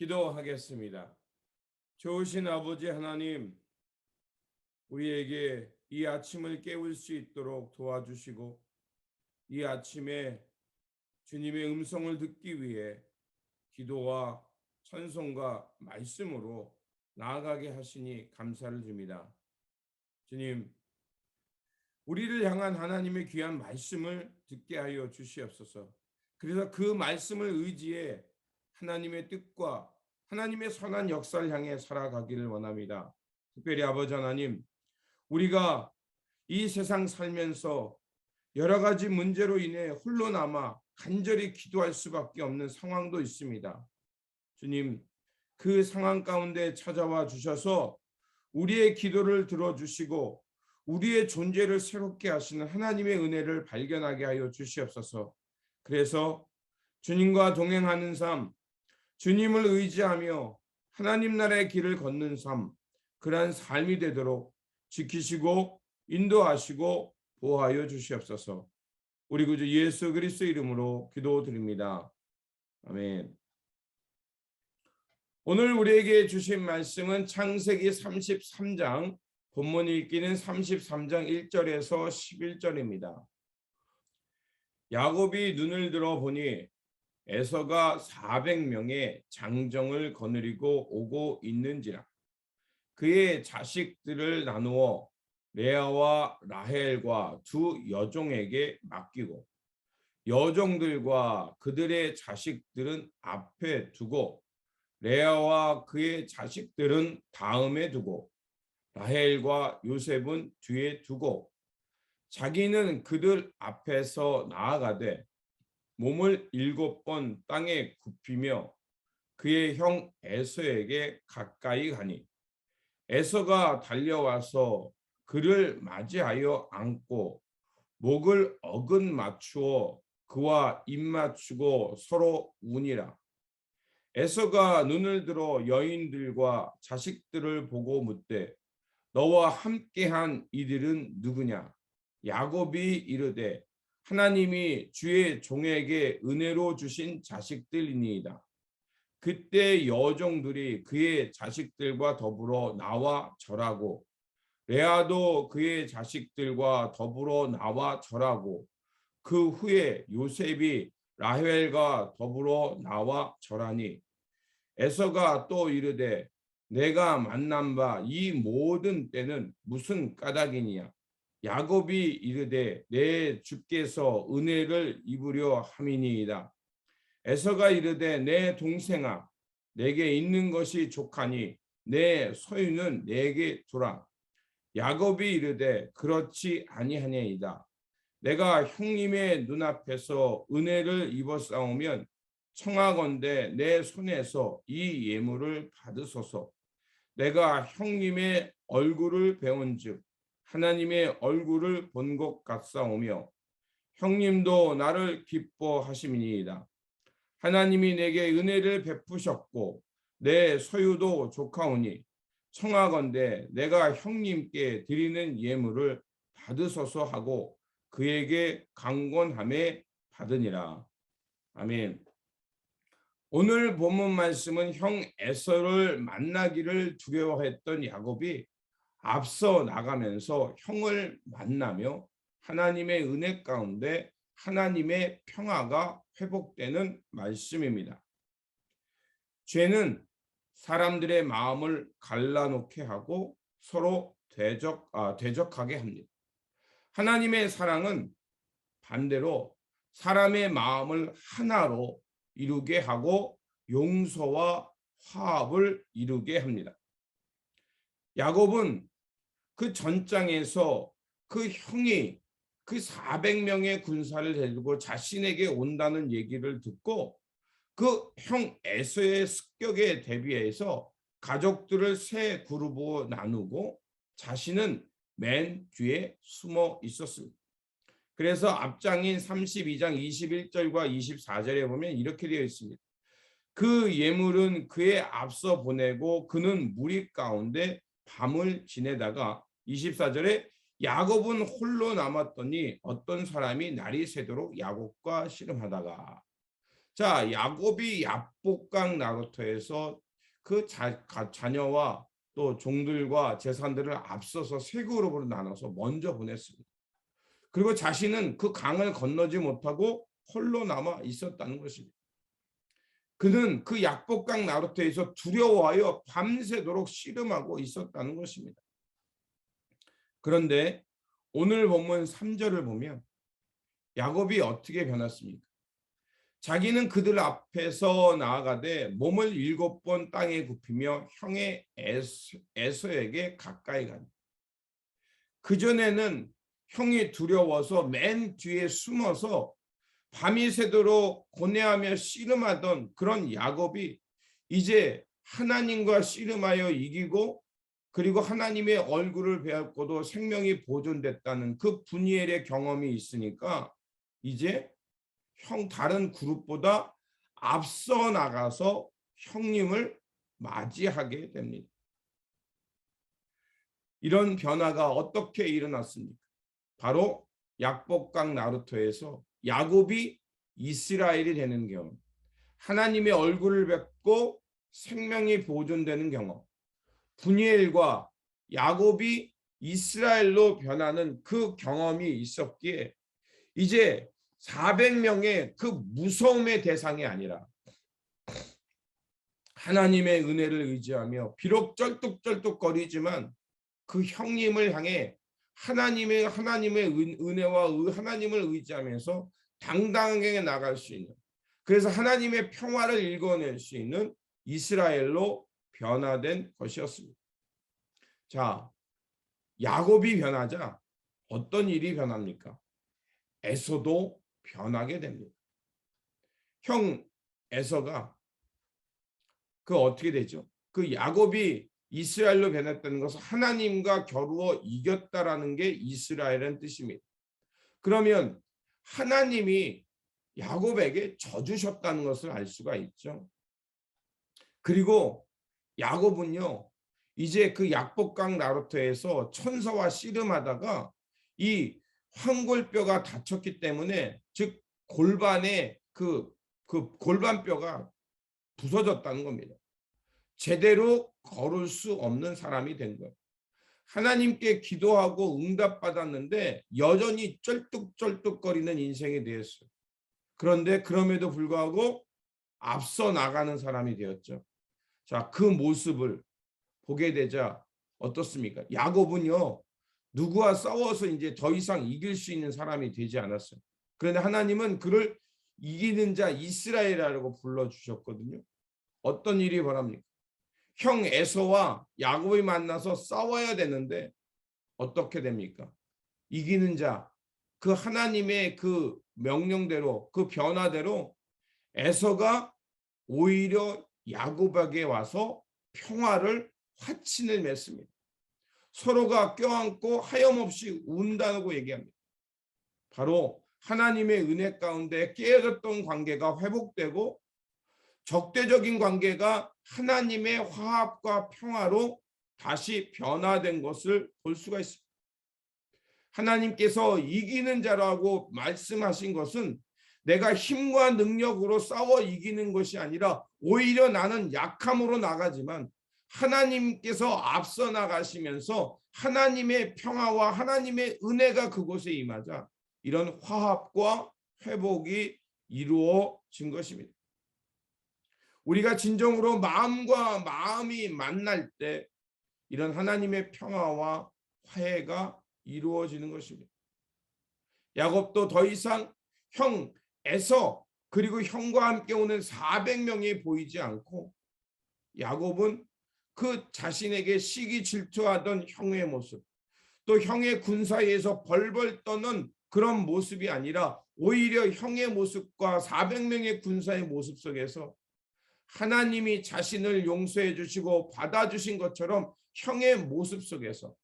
기도하겠습니다. 좋으신 아버지 하나님, 우리에게 이 아침을 깨울 수 있도록 도와주시고 이 아침에 주님의 음성을 듣기 위해 기도와 찬송과 말씀으로 나아가게 하시니 감사를 줍니다. 주님, 우리를 향한 하나님의 귀한 말씀을 듣게 하여 주시옵소서. 그래서 그 말씀을 의지해 하나님의 뜻과 하나님의 선한 역사를 향해 살아가기를 원합니다. 특별히 아버지 하나님, 우리가 이 세상 살면서 여러 가지 문제로 인해 홀로 남아 간절히 기도할 수밖에 없는 상황도 있습니다. 주님, 그 상황 가운데 찾아와 주셔서 우리의 기도를 들어주시고 우리의 존재를 새롭게 하시는 하나님의 은혜를 발견하게 하여 주시옵소서. 그래서 주님과 동행하는 삶, 주님을 의지하며 하나님 나라의 길을 걷는 삶, 그러한 삶이 되도록 지키시고 인도하시고 보호하여 주시옵소서. 우리 구주 예수 그리스도 이름으로 기도드립니다. 아멘. 오늘 우리에게 주신 말씀은 창세기 33장, 본문 읽기는 33장 1절에서 11절입니다. 야곱이 눈을 들어 보니 에서가 400명의 장정을 거느리고 오고 있는지라. 그의 자식들을 나누어 레아와 라헬과 두 여종에게 맡기고 여종들과 그들의 자식들은 앞에 두고 레아와 그의 자식들은 다음에 두고 라헬과 요셉은 뒤에 두고 자기는 그들 앞에서 나아가되 몸을 7번 땅에 굽히며 그의 형 에서에게 가까이 가니 에서가 달려와서 그를 맞이하여 안고 목을 어긋 맞추어 그와 입 맞추고 서로 우니라. 에서가 눈을 들어 여인들과 자식들을 보고 묻되 너와 함께한 이들은 누구냐? 야곱이 이르되 하나님이 주의 종에게 은혜로 주신 자식들이니이다. 그때 여종들이 그의 자식들과 더불어 나와 절하고 레아도 그의 자식들과 더불어 나와 절하고 그 후에 요셉이 라헬과 더불어 나와 절하니 에서가 또 이르되 내가 만난 바 이 모든 때는 무슨 까닭이니야? 야곱이 이르되 내 주께서 은혜를 입으려 함이니이다. 에서가 이르되 내 동생아 내게 있는 것이 족하니 내 소유는 내게 두라. 야곱이 이르되 그렇지 아니하니이다. 내가 형님의 눈앞에서 은혜를 입었사오면 청하건대 내 손에서 이 예물을 받으소서. 내가 형님의 얼굴을 배운즉 하나님의 얼굴을 본 것 같사오며 형님도 나를 기뻐하심이니이다. 하나님이 내게 은혜를 베푸셨고 내 소유도 좋카오니 청하건대 내가 형님께 드리는 예물을 받으소서 하고 그에게 강권함에 받으니라. 아멘. 오늘 본문 말씀은 형 에서를 만나기를 두려워했던 야곱이 앞서 나가면서 형을 만나며 하나님의 은혜 가운데 하나님의 평화가 회복되는 말씀입니다. 죄는 사람들의 마음을 갈라놓게 하고 서로 대적하게 합니다. 하나님의 사랑은 반대로 사람의 마음을 하나로 이루게 하고 용서와 화합을 이루게 합니다. 야곱은 그 전장에서 그 형이 그 400명의 군사를 데리고 자신에게 온다는 얘기를 듣고 그 형 에서의 습격에 대비해서 가족들을 세 그룹으로 나누고 자신은 맨 뒤에 숨어 있었습니다. 그래서 앞장인 32장 21절과 24절에 보면 이렇게 되어 있습니다. 그 예물은 그의 앞서 보내고 그는 무리 가운데 밤을 지내다가 24절에 야곱은 홀로 남았더니 어떤 사람이 날이 새도록 야곱과 씨름하다가 자, 야곱이 야복강 나루터에서 그 자녀와 또 종들과 재산들을 앞서서 세 그룹으로 나눠서 먼저 보냈습니다. 그리고 자신은 그 강을 건너지 못하고 홀로 남아 있었다는 것입니다. 그는 그 약복강 나루터에서 두려워하여 밤새도록 씨름하고 있었다는 것입니다. 그런데 오늘 본문 3절을 보면 야곱이 어떻게 변했습니까? 자기는 그들 앞에서 나아가되 몸을 7번 땅에 굽히며 형의 에서에게 가까이 가니, 그전에는 형이 두려워서 맨 뒤에 숨어서 밤이 새도록 고뇌하며 씨름하던 그런 야곱이 이제 하나님과 씨름하여 이기고, 그리고 하나님의 얼굴을 배웠고도 생명이 보존됐다는 그 분이엘의 경험이 있으니까 이제 다른 그룹보다 앞서 나가서 형님을 맞이하게 됩니다. 이런 변화가 어떻게 일어났습니까? 바로 약복강 나루터에서 야곱이 이스라엘이 되는 경험, 하나님의 얼굴을 뵙고 생명이 보존되는 경험, 분이엘과 야곱이 이스라엘로 변하는 그 경험이 있었기에 이제 400명의 그 무서움의 대상이 아니라 하나님의 은혜를 의지하며 비록 쩔뚝쩔뚝거리지만 그 형님을 향해 하나님의 은혜와 하나님을 의지하면서 당당하게 나갈 수 있는, 그래서 하나님의 평화를 일궈낼 수 있는 이스라엘로 변화된 것이었습니다. 자, 야곱이 변하자 어떤 일이 변합니까? 에서도 변하게 됩니다. 형 에서가 어떻게 되죠? 그 야곱이 이스라엘로 변했다는 것은 하나님과 겨루어 이겼다라는 게 이스라엘은 뜻입니다. 그러면 하나님이 야곱에게 져주셨다는 것을 알 수가 있죠. 그리고 야곱은요, 이제 그 약복강 나루터에서 천사와 씨름하다가 이 환골뼈가 다쳤기 때문에, 즉 골반에 그 골반뼈가 부서졌다는 겁니다. 제대로 걸을 수 없는 사람이 된 거예요. 하나님께 기도하고 응답받았는데 여전히 쩔뚝쩔뚝거리는 인생이 되었어요. 그런데 그럼에도 불구하고 앞서 나가는 사람이 되었죠. 자, 그 모습을 보게 되자 어떻습니까? 야곱은요, 누구와 싸워서 이제 더 이상 이길 수 있는 사람이 되지 않았어요. 그런데 하나님은 그를 이기는 자 이스라엘이라고 불러주셨거든요. 어떤 일이 바랍니까? 형 에서와 야곱이 만나서 싸워야 되는데 어떻게 됩니까? 이기는 자, 그 하나님의 그 명령대로, 그 변화대로 에서가 오히려 야곱에게 와서 평화를, 화친을 맺습니다. 서로가 껴안고 하염없이 운다고 얘기합니다. 바로 하나님의 은혜 가운데 깨어졌던 관계가 회복되고 적대적인 관계가 하나님의 화합과 평화로 다시 변화된 것을 볼 수가 있습니다. 하나님께서 이기는 자라고 말씀하신 것은 내가 힘과 능력으로 싸워 이기는 것이 아니라 오히려 나는 약함으로 나가지만 하나님께서 앞서 나가시면서 하나님의 평화와 하나님의 은혜가 그곳에 임하자 이런 화합과 회복이 이루어진 것입니다. 우리가 진정으로 마음과 마음이 만날 때 이런 하나님의 평화와 화해가 이루어지는 것입니다. 야곱도 더 이상 형 에서 그리고 형과 함께 오는 400명이 보이지 않고 야곱은 그 자신에게 시기 질투하던 형의 모습, 또 형의 군사에서 벌벌 떠는 그런 모습이 아니라 오히려 형의 모습과 400명의 군사의 모습 속에서 하나님이 자신을 용서해 주시고 받아주신 것처럼 형의 모습 속에서,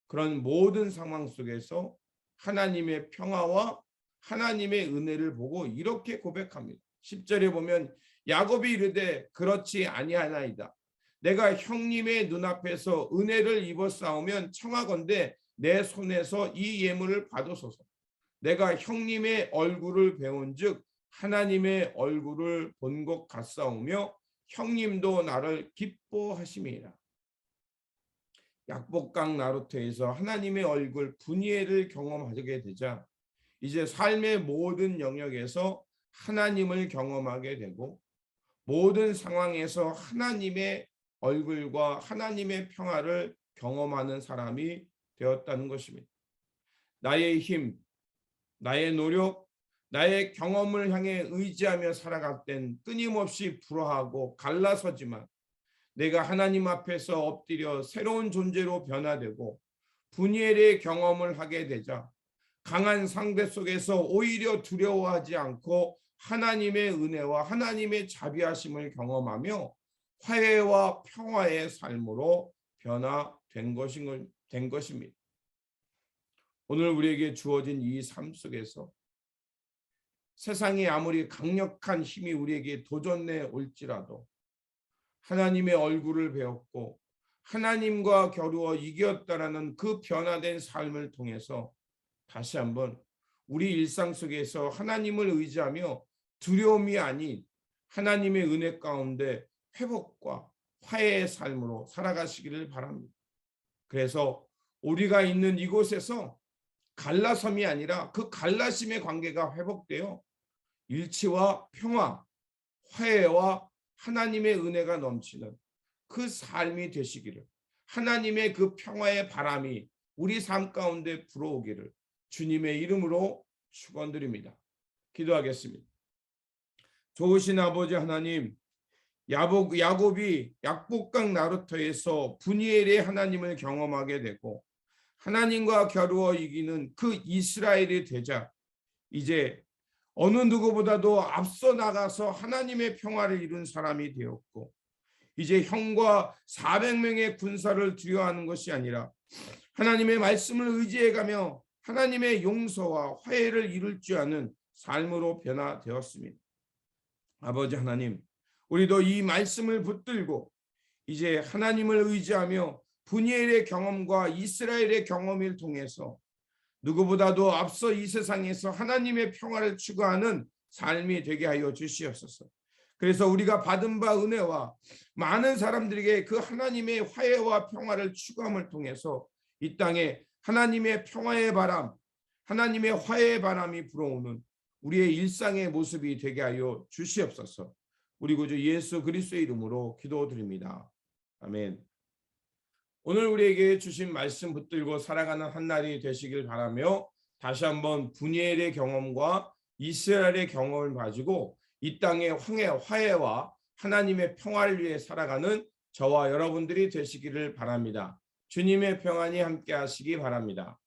그런 모든 상황 속에서 하나님의 평화와 하나님의 은혜를 보고 이렇게 고백합니다. 10절에 보면 야곱이 이르되 그렇지 아니하나이다. 내가 형님의 눈앞에서 은혜를 입었사오면 청하건대 내 손에서 이 예물을 받으소서. 내가 형님의 얼굴을 배운즉 하나님의 얼굴을 본 것 같사오며 형님도 나를 기뻐하심이라. 약복강 나루터에서 하나님의 얼굴 분이엘을 경험하게 되자 이제 삶의 모든 영역에서 하나님을 경험하게 되고 모든 상황에서 하나님의 얼굴과 하나님의 평화를 경험하는 사람이 되었다는 것입니다. 나의 힘, 나의 노력, 나의 경험을 향해 의지하며 살아갈 땐 끊임없이 불화하고 갈라서지만 내가 하나님 앞에서 엎드려 새로운 존재로 변화되고 분이엘의 경험을 하게 되자 강한 상대 속에서 오히려 두려워하지 않고 하나님의 은혜와 하나님의 자비하심을 경험하며 화해와 평화의 삶으로 변화된 것입니다. 오늘 우리에게 주어진 이 삶 속에서 세상이 아무리 강력한 힘이 우리에게 도전해 올지라도 하나님의 얼굴을 배웠고 하나님과 겨루어 이겼다라는 그 변화된 삶을 통해서 다시 한번 우리 일상 속에서 하나님을 의지하며 두려움이 아닌 하나님의 은혜 가운데 회복과 화해의 삶으로 살아가시기를 바랍니다. 그래서 우리가 있는 이곳에서 갈라섬이 아니라 그 갈라심의 관계가 회복되어 일치와 평화, 화해와 하나님의 은혜가 넘치는 그 삶이 되시기를, 하나님의 그 평화의 바람이 우리 삶 가운데 불어오기를 주님의 이름으로 축원드립니다. 기도하겠습니다. 좋으신 아버지 하나님, 야곱이 약복강 나루터에서 분이엘의 하나님을 경험하게 되고 하나님과 겨루어 이기는 그 이스라엘이 되자 이제 어느 누구보다도 앞서 나가서 하나님의 평화를 이룬 사람이 되었고 이제 형과 400명의 군사를 두려워하는 것이 아니라 하나님의 말씀을 의지해가며 하나님의 용서와 화해를 이룰 줄 아는 삶으로 변화되었습니다. 아버지 하나님, 우리도 이 말씀을 붙들고 이제 하나님을 의지하며 분이엘의 경험과 이스라엘의 경험을 통해서 누구보다도 앞서 이 세상에서 하나님의 평화를 추구하는 삶이 되게 하여 주시옵소서. 그래서 우리가 받은 바 은혜와 많은 사람들에게 그 하나님의 화해와 평화를 추구함을 통해서 이 땅에 하나님의 평화의 바람, 하나님의 화해의 바람이 불어오는 우리의 일상의 모습이 되게 하여 주시옵소서. 우리 구주 예수 그리스도의 이름으로 기도드립니다. 아멘. 오늘 우리에게 주신 말씀 붙들고 살아가는 한 날이 되시길 바라며 다시 한번 분이엘의 경험과 이스라엘의 경험을 가지고 이 땅의 화해와 하나님의 평화를 위해 살아가는 저와 여러분들이 되시기를 바랍니다. 주님의 평안이 함께 하시기 바랍니다.